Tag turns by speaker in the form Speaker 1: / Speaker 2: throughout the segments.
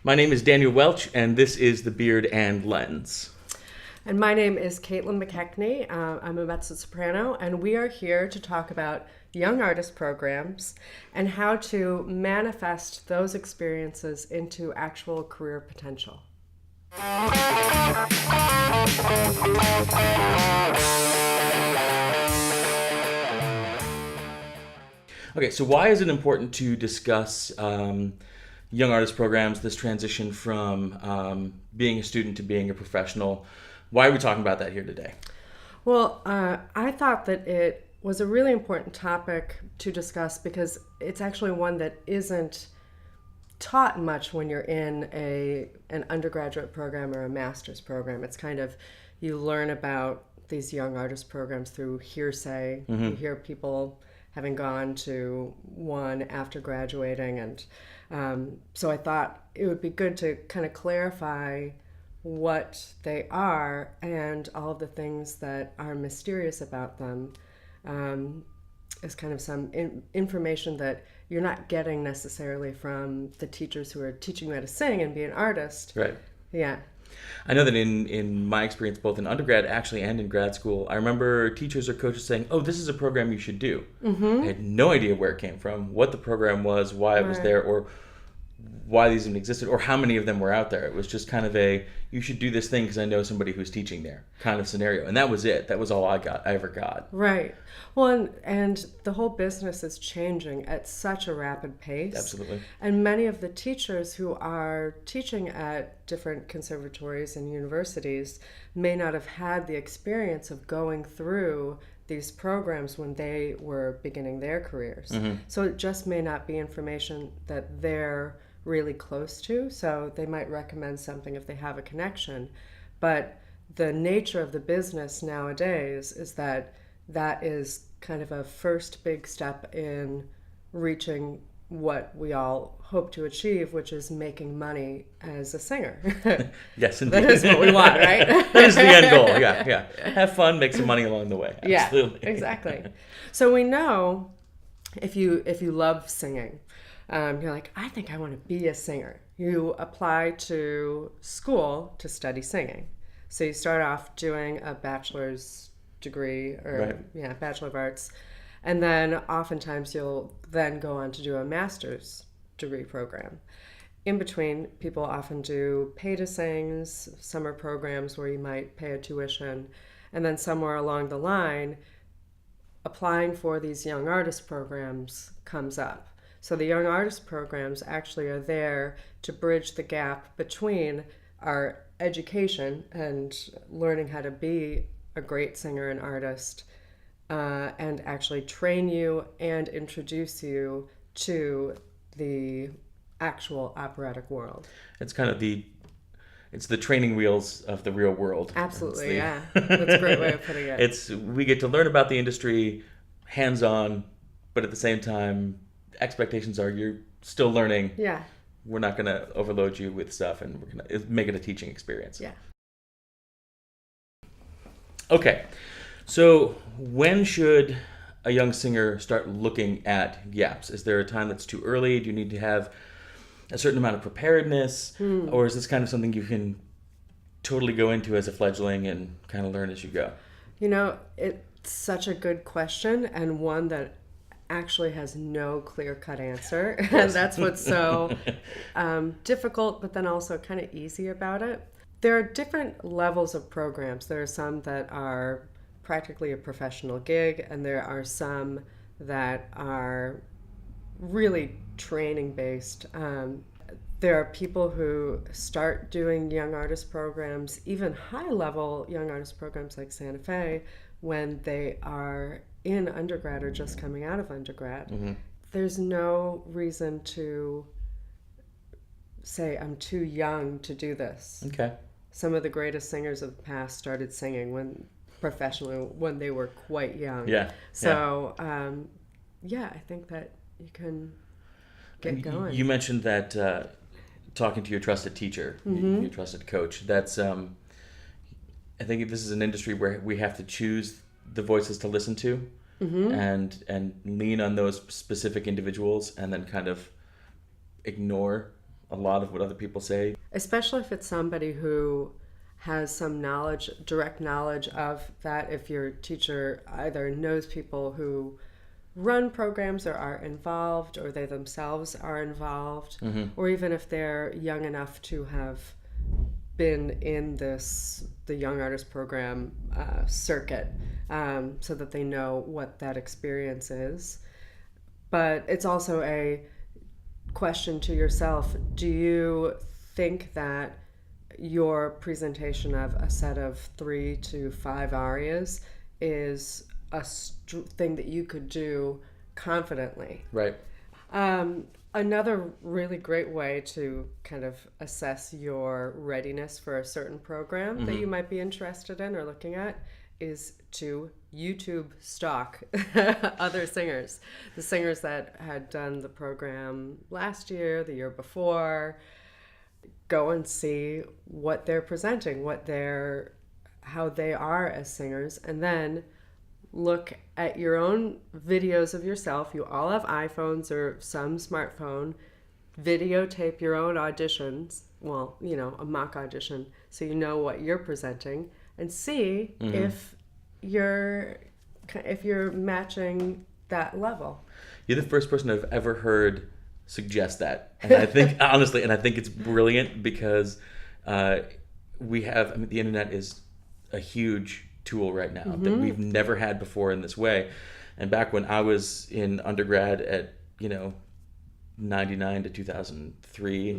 Speaker 1: My name is Daniel Welch, and this is The Beard and Lens.
Speaker 2: And my name is McKechney. I'm a mezzo soprano, and we are here to talk about young artist programs and how to manifest those experiences into actual career potential.
Speaker 1: Okay, so why is it important to discuss young artist programs, this transition from being a student to being a professional? Why are we talking about that here today?
Speaker 2: Well, I thought that it was a really important topic to discuss because it's actually one that isn't taught much when you're in an undergraduate program or a master's program. It's kind of, you learn about these young artist programs through hearsay. Mm-hmm. You hear people having gone to one after graduating, and so I thought it would be good to kind of clarify what they are and all of the things that are mysterious about them, is kind of some information that you're not getting necessarily from the teachers who are teaching you how to sing and be an artist.
Speaker 1: Right.
Speaker 2: Yeah.
Speaker 1: I know that in my experience, both in undergrad actually and in grad school, I remember teachers or coaches saying, "Oh, this is a program you should do." Mm-hmm. I had no idea where it came from, what the program was, why it was there, or why these even existed, or how many of them were out there. It was just kind of a, you should do this thing because I know somebody who's teaching there kind of scenario. And that was it. That was all I ever got.
Speaker 2: Right. Well, and the whole business is changing at such a rapid pace.
Speaker 1: Absolutely.
Speaker 2: And many of the teachers who are teaching at different conservatories and universities may not have had the experience of going through these programs when they were beginning their careers. Mm-hmm. So it just may not be information that they're really close to. So they might recommend something if they have a connection. But the nature of the business nowadays is that is kind of a first big step in reaching what we all hope to achieve, which is making money as a singer.
Speaker 1: Yes, indeed.
Speaker 2: That is what we want, right?
Speaker 1: That is the end goal. Yeah. Have fun, make some money along the way. Absolutely.
Speaker 2: Yeah, exactly. So we know if you love singing, you're like, I think I want to be a singer. You apply to school to study singing. So you start off doing a bachelor's degree or Bachelor of Arts. And then oftentimes you'll then go on to do a master's degree program. In between, people often do pay-to-sings, summer programs where you might pay a tuition. And then somewhere along the line, applying for these young artist programs comes up. So the young artist programs actually are there to bridge the gap between our education and learning how to be a great singer and artist, and actually train you and introduce you to the actual operatic world.
Speaker 1: It's kind of it's the training wheels of the real world.
Speaker 2: Absolutely, yeah. That's a great way of putting it.
Speaker 1: We get to learn about the industry hands-on, but at the same time, expectations are you're still learning.
Speaker 2: Yeah.
Speaker 1: We're not going to overload you with stuff, and we're going to make it a teaching experience.
Speaker 2: Yeah.
Speaker 1: Okay. So when should a young singer start looking at gaps? Is there a time that's too early? Do you need to have a certain amount of preparedness? Or is this kind of something you can totally go into as a fledgling and kind of learn as you go?
Speaker 2: You know, it's such a good question, and one that actually has no clear-cut answer. And that's what's so difficult, but then also kind of easy about it. There are different levels of programs. There are some that are practically a professional gig, and there are some that are really training-based. There are people who start doing young artist programs, even high-level young artist programs like Santa Fe, when they are in undergrad or just coming out of undergrad. Mm-hmm. There's no reason to say, I'm too young to do this.
Speaker 1: Okay.
Speaker 2: Some of the greatest singers of the past started singing professionally when they were quite young.
Speaker 1: Yeah.
Speaker 2: So, I think that you can get going.
Speaker 1: You mentioned that talking to your trusted teacher, mm-hmm. your trusted coach. That's I think this is an industry where we have to choose the voices to listen to, mm-hmm. and lean on those specific individuals, and then kind of ignore a lot of what other people say.
Speaker 2: Especially if it's somebody who has some knowledge, direct knowledge of that. If your teacher either knows people who run programs or are involved, or they themselves are involved, or even if they're young enough to have been in the Young Artist Program circuit, so that they know what that experience is. But it's also a question to yourself: do you think that your presentation of a set of 3 to 5 arias is a thing that you could do confidently?
Speaker 1: Right.
Speaker 2: Another really great way to kind of assess your readiness for a certain program that you might be interested in or looking at is to YouTube stalk other singers. The singers that had done the program last year, the year before. Go and see what they're presenting, how they are as singers, and then look at your own videos of yourself. You all have iPhones or some smartphone. Videotape your own auditions. Well, a mock audition, so you know what you're presenting, and see if you're matching that level.
Speaker 1: You're the first person I've ever heard suggest that, and I think honestly, it's brilliant because the internet is a huge tool right now that we've never had before in this way. And back when I was in undergrad at 99 to 2003,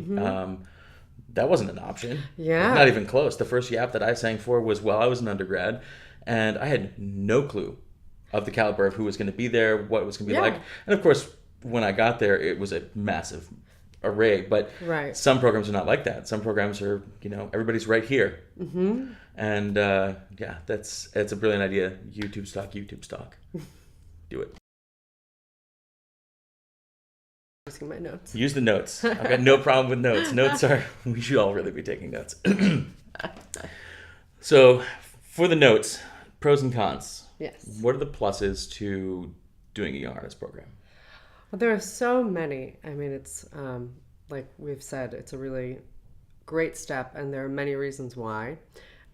Speaker 1: that wasn't an option.
Speaker 2: Yeah,
Speaker 1: not even close. The first yap that I sang for was while I was an undergrad, and I had no clue of the caliber of who was going to be there, what it was going to be like. And of course, when I got there, it was a massive array, but some programs are not like that. Some programs are, everybody's right here. And it's a brilliant idea. YouTube stock. Do it.
Speaker 2: Using my notes.
Speaker 1: Use the notes. I've got no problem with notes. We should all really be taking notes. So for the notes, pros and cons.
Speaker 2: Yes.
Speaker 1: What are the pluses to doing a Young Artist Program?
Speaker 2: Well, there are so many. I mean, it's like we've said, it's a really great step, and there are many reasons why.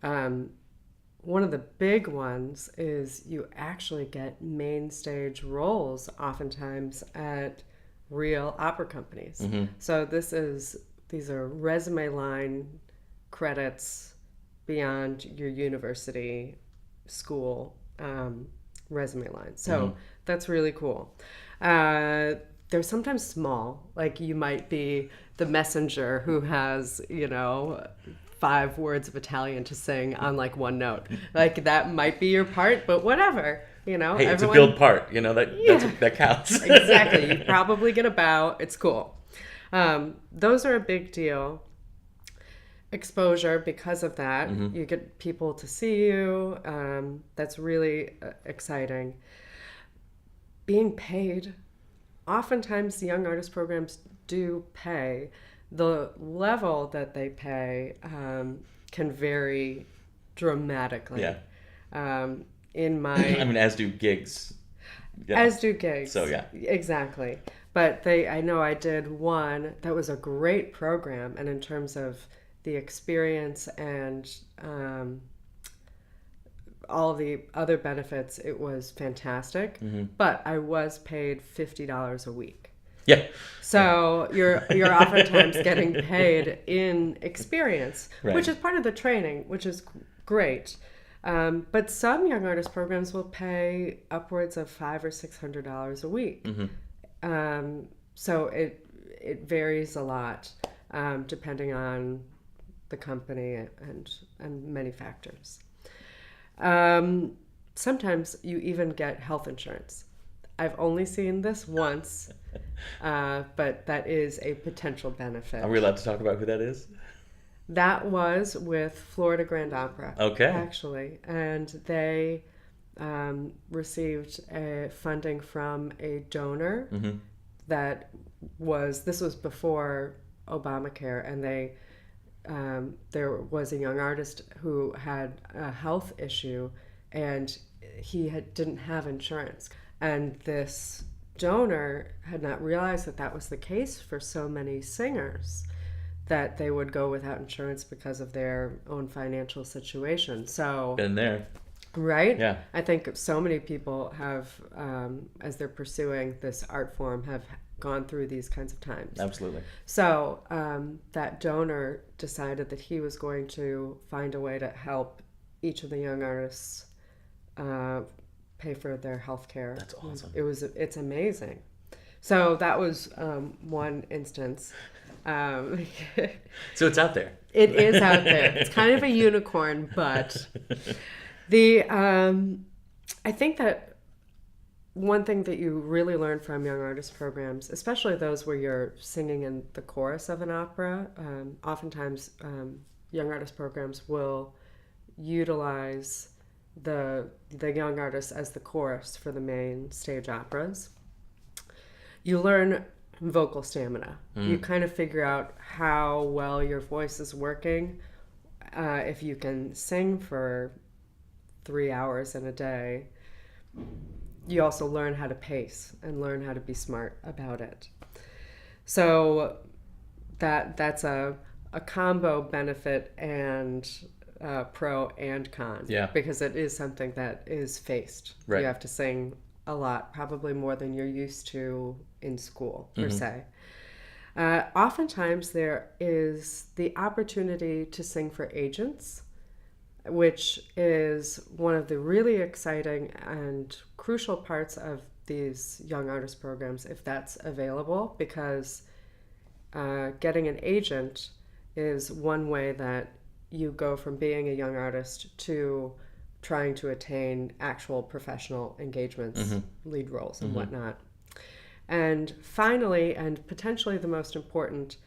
Speaker 2: One of the big ones is you actually get main stage roles oftentimes at real opera companies. So these are resume line credits beyond your university school resume line. So that's really cool. They're sometimes small, like you might be the messenger who has 5 words of Italian to sing on like one note. Like that might be your part, but whatever,
Speaker 1: Hey, it's a build part, that counts.
Speaker 2: Exactly. You probably get a bow. It's cool. Those are a big deal. Exposure because of that. You get people to see you. That's really exciting. Being paid. Oftentimes the Young Artist Programs do pay. The level that they pay can vary dramatically.
Speaker 1: Yeah.
Speaker 2: As
Speaker 1: do gigs.
Speaker 2: Yeah. As do gigs.
Speaker 1: So yeah.
Speaker 2: Exactly. But I know I did one that was a great program, and in terms of the experience and all the other benefits, it was fantastic. But I was paid $50 a week.
Speaker 1: Yeah.
Speaker 2: So you're oftentimes getting paid in experience, which is part of the training, which is great. But some Young Artist Programs will pay upwards of $500 or $600 a week. So it varies a lot depending on the company and many factors. Sometimes you even get health insurance. I've only seen this once, but that is a potential benefit.
Speaker 1: Are we allowed to talk about who that is?
Speaker 2: That was with Florida Grand Opera.
Speaker 1: Okay.
Speaker 2: Actually. And they received funding from a donor this was before Obamacare, and there was a young artist who had a health issue, and he didn't have insurance. And this donor had not realized that was the case for so many singers. that they would go without insurance because of their own financial situation. So,
Speaker 1: Been there.
Speaker 2: right?
Speaker 1: Yeah.
Speaker 2: I think so many people have, as they're pursuing this art form, have gone through these kinds of times.
Speaker 1: Absolutely.
Speaker 2: So that donor decided that he was going to find a way to help each of the young artists pay for their health care.
Speaker 1: That's awesome.
Speaker 2: It's amazing. So that was one instance.
Speaker 1: So it's out there.
Speaker 2: It is out there. It's kind of a unicorn, but I think that one thing that you really learn from young artist programs, especially those where you're singing in the chorus of an opera, oftentimes young artist programs will utilize the young artists as the chorus for the main stage operas. You learn vocal stamina. You kind of figure out how well your voice is working. If you can sing for 3 hours in a day, you also learn how to pace and learn how to be smart about it. So that's a combo benefit and pro and con.
Speaker 1: Yeah.
Speaker 2: Because it is something that is faced.
Speaker 1: Right.
Speaker 2: You have to sing a lot, probably more than you're used to in school, per se. Oftentimes there is the opportunity to sing for agents, which is one of the really exciting and crucial parts of these young artist programs, if that's available, because getting an agent is one way that you go from being a young artist to trying to attain actual professional engagements, lead roles and whatnot. And finally, and potentially the most important,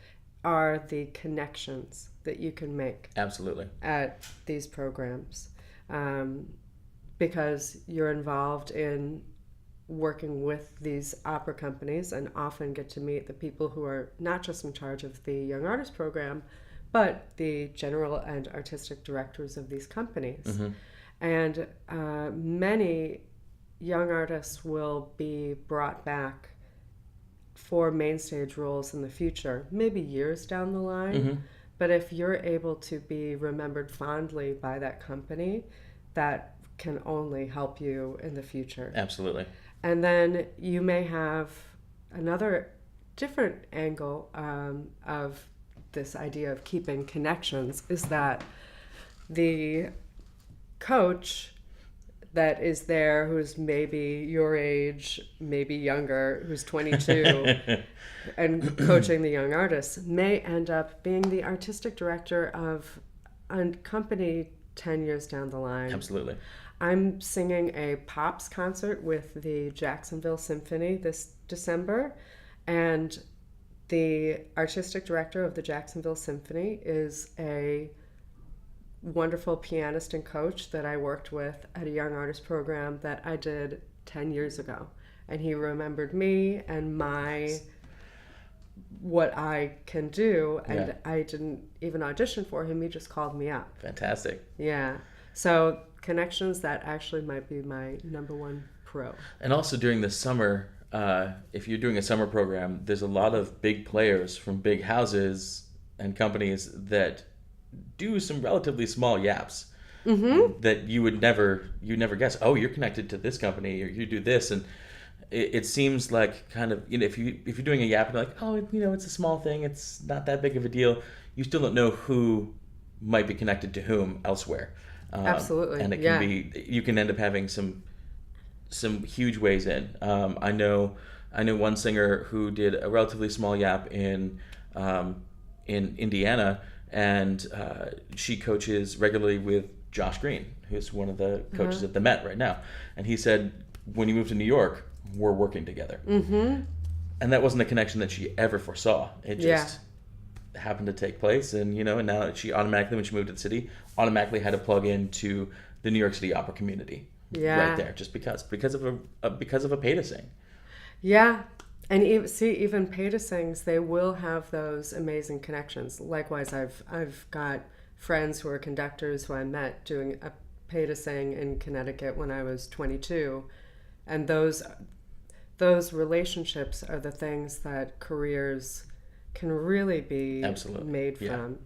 Speaker 2: are the connections that you can make.
Speaker 1: Absolutely.
Speaker 2: At these programs, because you're involved in working with these opera companies and often get to meet the people who are not just in charge of the Young Artist Program, but the general and artistic directors of these companies. And many young artists will be brought back for main stage roles in the future, maybe years down the line. But if you're able to be remembered fondly by that company, that can only help you in the future.
Speaker 1: Absolutely.
Speaker 2: And then you may have another different angle of this idea of keeping connections, is that the coach that is there, who's maybe your age, maybe younger, who's 22, and coaching the young artists, may end up being the artistic director of a company 10 years down the line.
Speaker 1: Absolutely.
Speaker 2: I'm singing a Pops concert with the Jacksonville Symphony this December, and the artistic director of the Jacksonville Symphony is a wonderful pianist and coach that I worked with at a young artist program that I did 10 years ago. And he remembered me and what I can do, and I didn't even audition for him, he just called me up.
Speaker 1: Fantastic.
Speaker 2: Yeah. So connections, that actually might be my number one pro.
Speaker 1: And also during the summer, if you're doing a summer program, there's a lot of big players from big houses and companies that do some relatively small yaps that you would never guess. Oh, you're connected to this company, or you do this, and it seems like kind of, if you're doing a yap, you're like, oh, it's a small thing, it's not that big of a deal. You still don't know who might be connected to whom elsewhere.
Speaker 2: Absolutely,
Speaker 1: and it can be, you can end up having some huge ways in. I know one singer who did a relatively small yap in Indiana, and she coaches regularly with Josh Green, who's one of the coaches at the Met right now. And he said, when you move to New York, we're working together. And that wasn't a connection that she ever foresaw. It just happened to take place. And, and now she automatically, when she moved to the city, automatically had to plug into the New York City opera community right there, just because of a pay to sing.
Speaker 2: Yeah. And even pay to sings, they will have those amazing connections. Likewise, I've got friends who are conductors who I met doing a pay to sing in Connecticut when I was 22, and those relationships are the things that careers can really be
Speaker 1: Absolutely.
Speaker 2: made
Speaker 1: Yeah.
Speaker 2: from